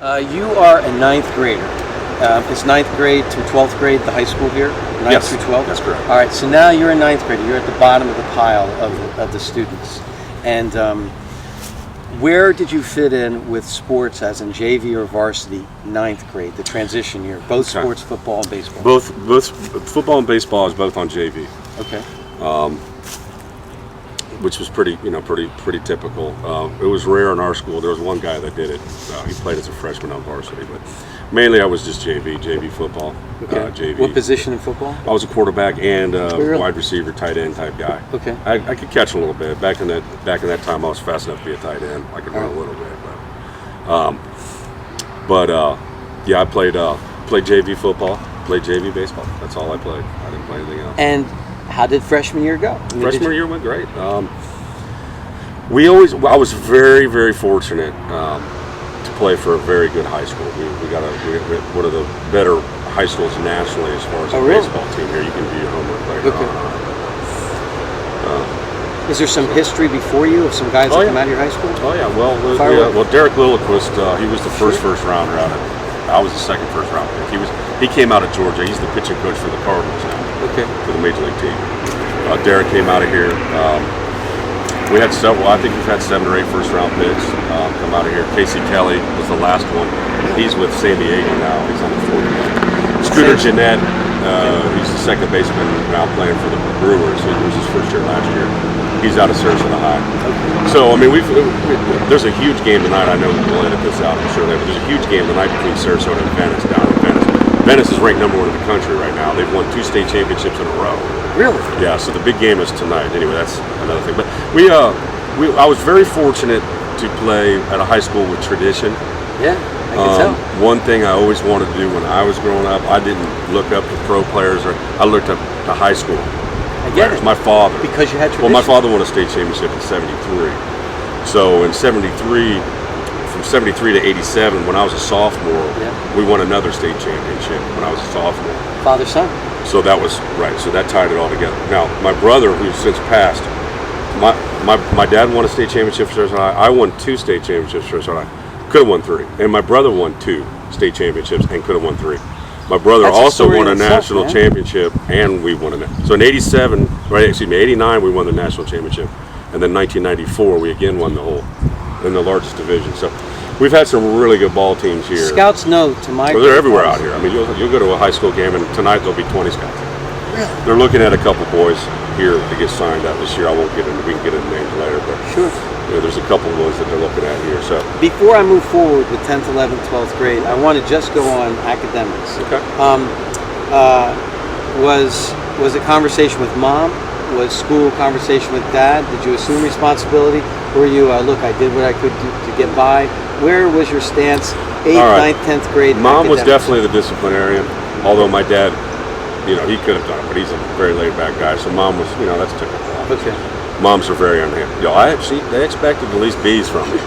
You are a ninth grader. Is ninth grade through 12th grade the high school here? Ninth Yes, through 12th? that's correct. All right, so now you're a ninth grader. You're at the bottom of the pile of the students. And where did you fit in with sports, as in JV or varsity, ninth grade, the transition year? Both Okay. sports, football and baseball? Both football and baseball is both on JV, Okay. which was pretty typical. It was rare in our school. There was one guy that did it. He played as a freshman on varsity, but mainly I was just JV football. Okay. JV. What position in football? I was a quarterback and Really? wide receiver, tight end type guy. Okay. I could catch a little bit. Back in that time, I was fast enough to be a tight end. I could run a little bit, but yeah, I played JV football, played JV baseball. That's all I played. I didn't play anything else. And how did freshman year go? Freshman year went great. I was very, very fortunate to play for a very good high school. We got one of the better high schools nationally as far as the really? baseball team here. You can do your homework later Okay. on. Is there some history before you of some guys that come out of your high school? Oh yeah, well Derek Lilliquist, he was the first rounder out of. I was the second first round pick. He came out of Georgia. He's the pitching coach for the Cardinals now. Okay. For the major league team. Derek came out of here. We had several. I think we've had 7 or 8 first round picks come out of here. Casey Kelly was the last one. He's with San Diego now. He's on the 4th line. Scooter Jeanette, he's the second baseman now playing for the Brewers. It was his first year last year. He's out of Sarasota High. So I mean, there's a huge game tonight. I know we'll edit this out, I'm sure, but there's a huge game tonight between Sarasota and Venice down in Venice. Venice is ranked #1 in the country right now. They've won 2 state championships in a row. Really? Yeah. So the big game is tonight. Anyway, that's another thing. But I was very fortunate to play at a high school with tradition. Yeah, I can tell. One thing I always wanted to do when I was growing up, I didn't look up to pro players, I looked up to high school. I get it. My father. Because you had tradition. Well, my father won a state championship in '73. So in '73, from '73 to '87, when I was a sophomore, we won another state championship when I was a sophomore. Father son. So that was right. So that tied it all together. Now, my brother, who's since passed, my dad won a state championship for Sarasota High. I won 2 state championships for Sarasota High. Could have won 3, and my brother won 2 state championships and could have won 3. My brother also won a national championship, and we won So in '89 we won the national championship, and then 1994 we again won in the largest division. So we've had some really good ball teams here. Scouts know to my. Well, they're everywhere out here. I mean, you'll go to a high school game, and tonight there'll be 20 scouts. Really? They're looking at a couple boys here to get signed up this year. I won't get into. We can get into names later, but sure. There's a couple of ones that they're looking at here. So before I move forward with 10th, 11th, 12th grade, I want to just go on academics. Okay. Was it conversation with mom? Was school conversation with dad? Did you assume responsibility? Were you look? I did what I could do to get by. Where was your stance? 8th, 9th, 10th grade. Mom was academics? definitely the disciplinarian. Although my dad, he could have done it, but he's a very laid back guy. So mom was, that's typical. Okay. Moms are very unhappy. They expected at least B's from me.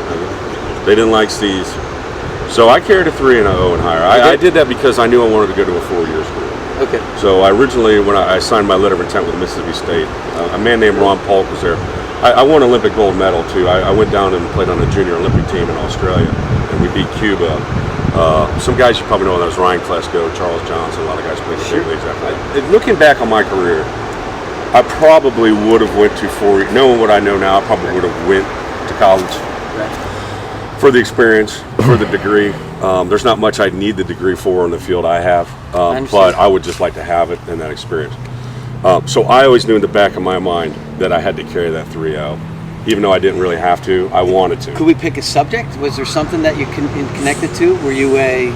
They didn't like C's. So I carried a 3 and an O and higher. I did that because I knew I wanted to go to a 4-year school. Okay. So I originally, when I signed my letter of intent with Mississippi State, a man named Ron Polk was there. I won Olympic gold medal too. I went down and played on a junior Olympic team in Australia, and we beat Cuba. Some guys you probably know, that was Ryan Klesko, Charles Johnson, a lot of guys played in the big leagues after that. Looking back on my career, I probably would have went to 4. Knowing what I know now, I probably would have went to college for the experience, for the degree. There's not much I'd need the degree for in the field I have, but I would just like to have it and that experience. So I always knew in the back of my mind that I had to carry that 3-0. Even though I didn't really have to, I wanted to. Could we pick a subject? Was there something that you connected to?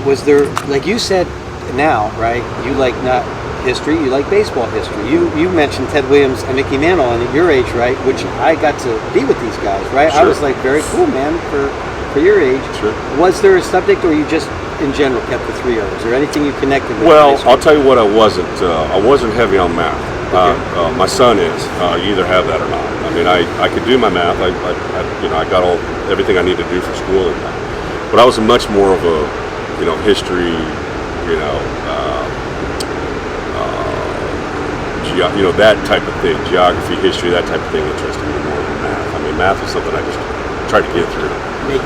Was there, like you said now, right? You like not history, you like baseball history. You mentioned Ted Williams and Mickey Mantle, and at your age, right? Which I got to be with these guys, right? Sure. I was like, very cool, man, for your age. Sure. Was there a subject, or you just in general kept the 3 O's, or anything you connected with? Well, I'll tell you what I wasn't. I wasn't heavy on math. Okay. My son is. You either have that or not. I mean, I could do my math. I got everything I need to do for school and that. But I was much more of a, history, that type of thing, geography, history, that type of thing interested me more than math. I mean, math is something I just tried to get through. Make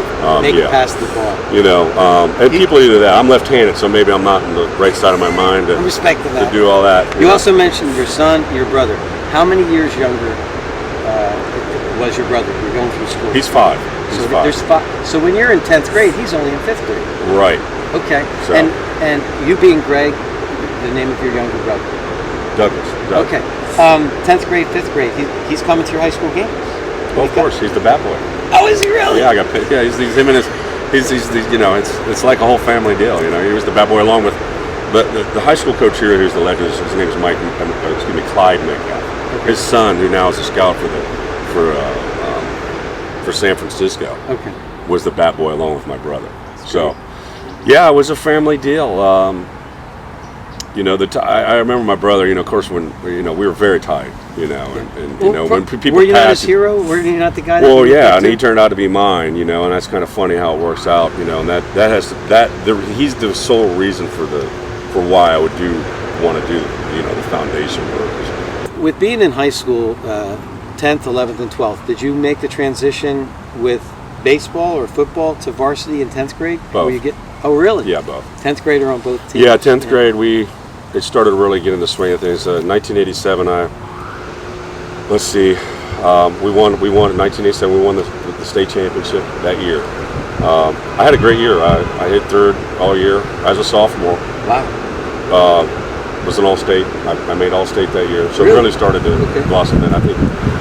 it past the ball. You know, and people do that. I'm left-handed, so maybe I'm not on the right side of my mind to, I'm respecting that. to do all that. You also mentioned your son, your brother. How many years younger was your brother? You're going through school. He's 5. He's so 5. There's 5. So when you're in 10th grade, he's only in 5th grade. Right. Okay. So. And you being Greg, the name of your younger brother. Douglas. Okay. 10th grade, 5th grade. He's coming to your high school games. Well, of course, he's the bat boy. Oh, is he really? Yeah, I got picked. Yeah, he's him and he's you know, it's like a whole family deal. You know, he was the bat boy along with, but the high school coach here, who's the legend, his name is Clyde Metcalf. Okay. His son, who now is a scout for San Francisco, okay, was the bat boy along with my brother. So, yeah, it was a family deal. You know, I remember my brother. You know, of course, when we were very tight. You know, and you know, when people were you not his passed, hero? Were you not the guy? That well, yeah, and he turned out to be mine. You know, and that's kind of funny how it works out. You know, and he's the sole reason for why I would want to do the foundation work. With being in high school, 10th, 11th, and 12th, did you make the transition with baseball or football to varsity in 10th grade? Both. Oh, really? Yeah, both. 10th grader on both teams? Yeah, 10th grade, it started to really get in the swing of things. 1987, we won in 1987. We won the state championship that year. I had a great year. I hit third all year as a sophomore. Wow. Was an all-state. I made all-state that year, so Really? it really started to blossom. And I think,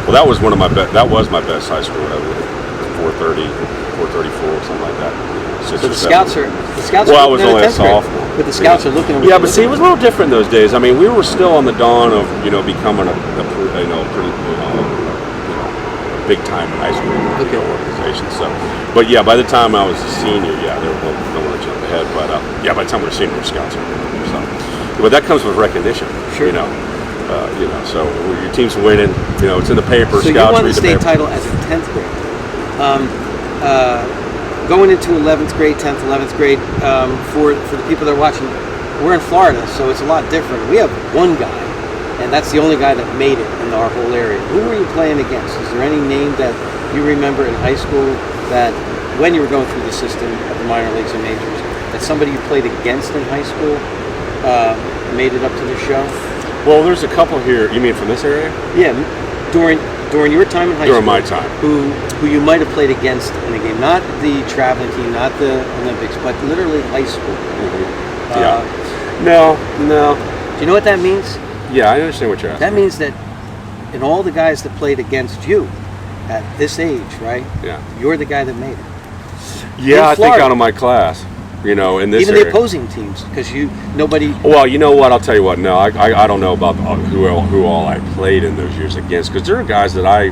well, that was my best high school. I was 430, 434, something like that. So the scouts are Well, I was only a sophomore. But the scouts are looking at Yeah, but see, it was a little different those days. I mean, we were still on the dawn of becoming a pretty big time high school organization. So, but yeah, by the time I was a senior, yeah, they were don't want to jump ahead, but yeah, by the time we were senior, scouts are so. But that comes with recognition. Sure. So your team's winning. It's in the paper. So Scouts you won the read state paper. title as a 10th grader. Going into 11th grade, 10th, 11th grade, for the people that are watching, we're in Florida, so it's a lot different. We have one guy, and that's the only guy that made it in our whole area. Who were you playing against? Is there any name that you remember in high school that, when you were going through the system of the minor leagues and majors, that somebody you played against in high school made it up to the show? Well, there's a couple here. You mean from this area? Yeah, during your time in high school. During my time. Who you might have played against in a game, not the traveling team, not the Olympics, but literally high school. Mm-hmm. Yeah. No. Do you know what that means? Yeah, I understand what you're asking. That means that in all the guys that played against you at this age, right? Yeah. You're the guy that made it. Yeah, I think out of my class. In this even area. The opposing teams, because nobody. Well, you know what? I'll tell you what. No, I don't know about who all I played in those years against, because there are guys that I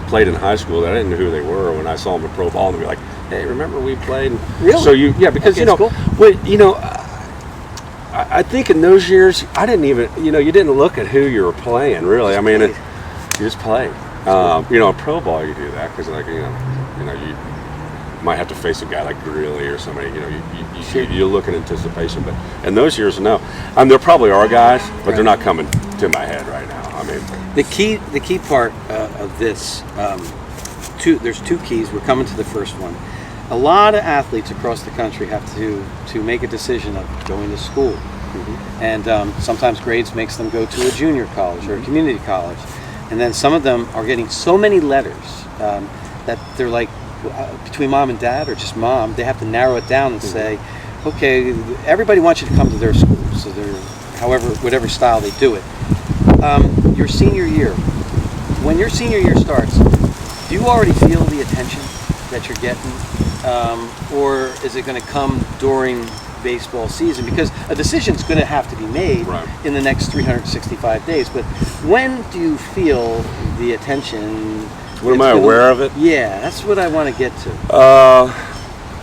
played in high school that I didn't know who they were. When I saw them in pro ball, and they'd be like, "Hey, remember we played?" Really? So because cool. I think in those years I didn't even you didn't look at who you were playing really. I mean, you just played. In pro ball you do that because you might have to face a guy like Greeley or somebody. You look in anticipation, but in those years, no. There probably are guys, but they're not coming to my head right now. I mean, the key part of this, there's two keys. We're coming to the first one. A lot of athletes across the country have to make a decision of going to school, and sometimes grades makes them go to a junior college or a community college, and then some of them are getting so many letters that they're like, between mom and dad or just mom, they have to narrow it down and say, okay, everybody wants you to come to their school, so they're whatever style they do it. Your senior year, when your senior year starts, do you already feel the attention that you're getting, or is it going to come during baseball season? Because a decision's going to have to be made in the next 365 days, but when do you feel the attention? What am I aware of it? Yeah, that's what I want to get to.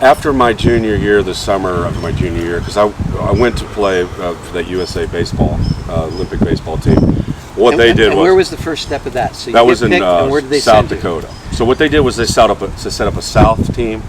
After my junior year, the summer of my junior year, because I went to play for that USA baseball, Olympic baseball team. What they did was... where was the first step of that? So that was in where did they South send you? Dakota. So what they did was they set up a South team,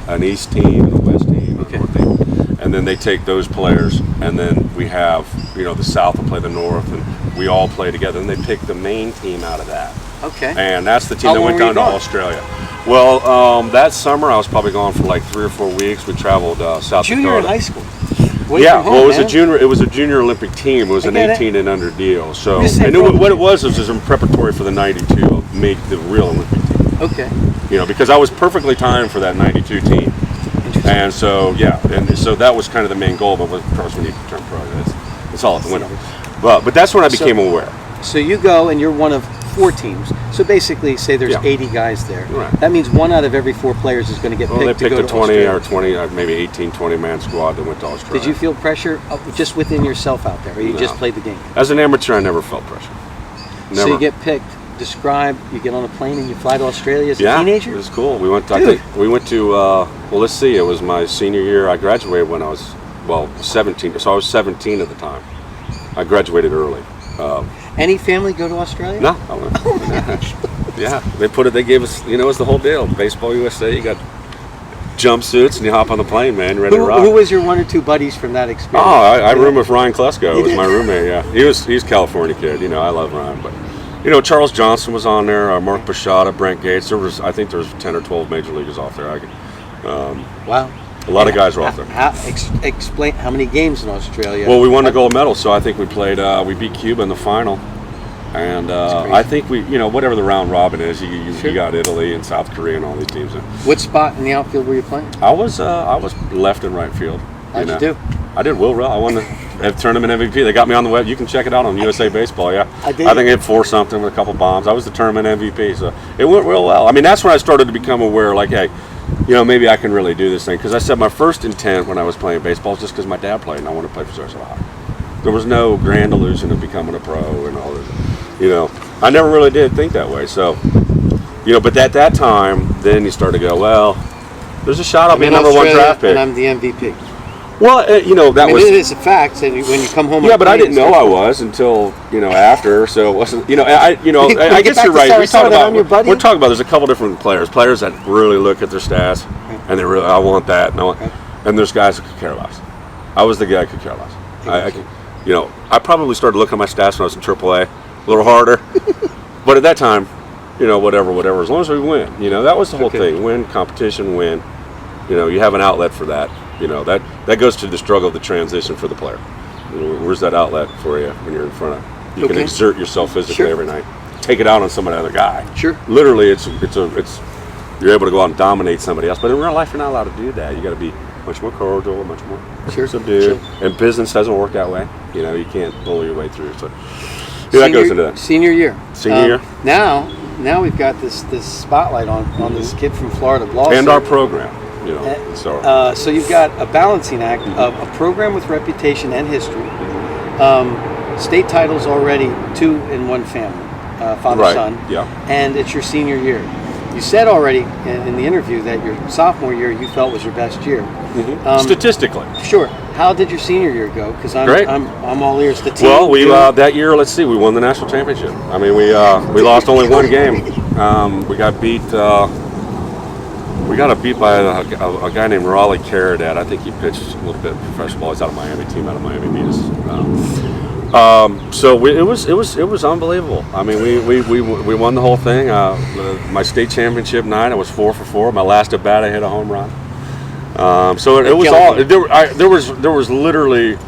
an East team, and a West team, and a North team. And then they take those players, and then we have, the South will play the North, and we all play together, and they pick the main team out of that. Okay. And that's the team How that long went were you down to gone? Australia. Well, that summer I was probably gone for like 3 or 4 weeks. We traveled South Junior in Dakota. high school. Away Yeah, from home, well, it was man. a junior. It was a junior Olympic team. It was I an get it. 18 and under deal. So, Just say and pro- what it was in preparatory for the '92 make the real Olympic team. Okay. You know, because I was perfectly timed for that '92 team, and so and so that was kind of the main goal. But of course, when you turn pro, it's all out the window. But that's when I became aware. So you go and you're one of 4 teams. So basically, say there's 80 guys there. Right. That means 1 out of every 4 players is going to get Well, picked they to picked go a to 20 Australia. or 20, maybe 18, 20-man squad that went to Australia. Did you feel pressure just within yourself out there, or you No. just played the game? As an amateur, I never felt pressure. Never. So you get picked. Describe. You get on a plane and you fly to Australia as a It teenager. was cool. We went. Dude. We went to. Well, let's see. It was my senior year. I graduated when I was 17. So I was 17 at the time. I graduated early. Any family go to Australia? No. I went, yeah, they put it. They gave us. You know, it's the whole deal. Baseball USA. You got jumpsuits and you hop on the plane, man. Ready to rock. Who was your 1 or 2 buddies from that experience? Oh, I roomed with Ryan Klesko. You Was did? my roommate. Yeah, he's a California kid. You know, I love Ryan, but you know, Charles Johnson was on there. Mark Pachada, Brent Gates. I think there was 10 or 12 major leaguers off there. Wow. A lot of guys were off there. Explain how many games in Australia. Well, we won the gold medal, so I think we played. We beat Cuba in the final, and I think we, you know, whatever the round robin is, you got Italy and South Korea and all these teams. What spot in the outfield were you playing? I was left and right field. How'd you do? I did well. I won the tournament MVP. They got me on the web. You can check it out on USA Baseball. Yeah, I did. I think I hit 4 something with a couple bombs. I was the tournament MVP, so it went real well. I mean, that's when I started to become aware. Like, hey, you know, maybe I can really do this thing. Because I said my first intent when I was playing baseball was just because my dad played and I wanted to play for Sarasota High. There was no grand illusion of becoming a pro and all this. You know, I never really did think that way. So, you know, but at that time, then you start to go, well, there's a shot I'll be I'm a in number 1 Australia, draft pick. and I'm the MVP. Well, you know, that I mean, was. it is a fact. And when you come home, Yeah, on but I plane, didn't know I was until, you know, after. So it wasn't, you know, I When you guess get back you're to right. We talk Sarasota, about I'm your buddy. we're talking about. There's a couple different players that really look at their stats, and they really, I want that, and I want, and there's guys that could care less. I was the guy who could care less. You know, I probably started looking at my stats when I was in AAA, a little harder, but at that time, you know, whatever. As long as we win, you know, that was the whole thing. Win, competition, win. You know, you have an outlet for that. You know, that goes to the struggle of the transition for the player. You know, where's that outlet for you when you're in front of? You can exert yourself physically every night. Take it out on some other guy. Sure. Literally, it's you're able to go out and dominate somebody else. But in real life, you're not allowed to do that. You got to be much more cordial, much more subdued. And business doesn't work that way. You know, you can't bully your way through. So that goes into that. Senior year. Senior year. Now we've got this spotlight on this kid from Florida, Blosser. And our program. You know, so you've got a balancing act of a program with reputation and history, state titles already, 2 in one family, father-son, and it's your senior year. You said already in the interview that your sophomore year you felt was your best year. Statistically. Sure. How did your senior year go? Because I'm all ears. The team. Well, we that year, let's see, we won the national championship. I mean, we lost only 1 game. We got beat. We got beat by a guy named Raleigh Caradat. I think he pitched a little bit professional ball. He's out of Miami. Team out of Miami beat us. So it was unbelievable. I mean, we won the whole thing. My state championship night, I was 4 for 4. My last at bat, I hit a home run. So it was all. There was literally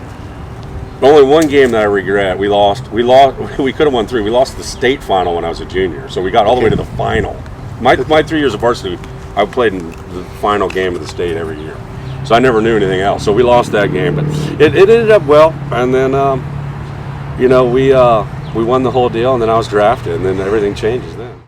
only 1 game that I regret. We lost. We could have won 3. We lost the state final when I was a junior. So we got all the way to the final. My 3 years of varsity, I played in the final game of the state every year. So I never knew anything else. So we lost that game, but it ended up well. And then, you know, we won the whole deal, and then I was drafted, and then everything changes then.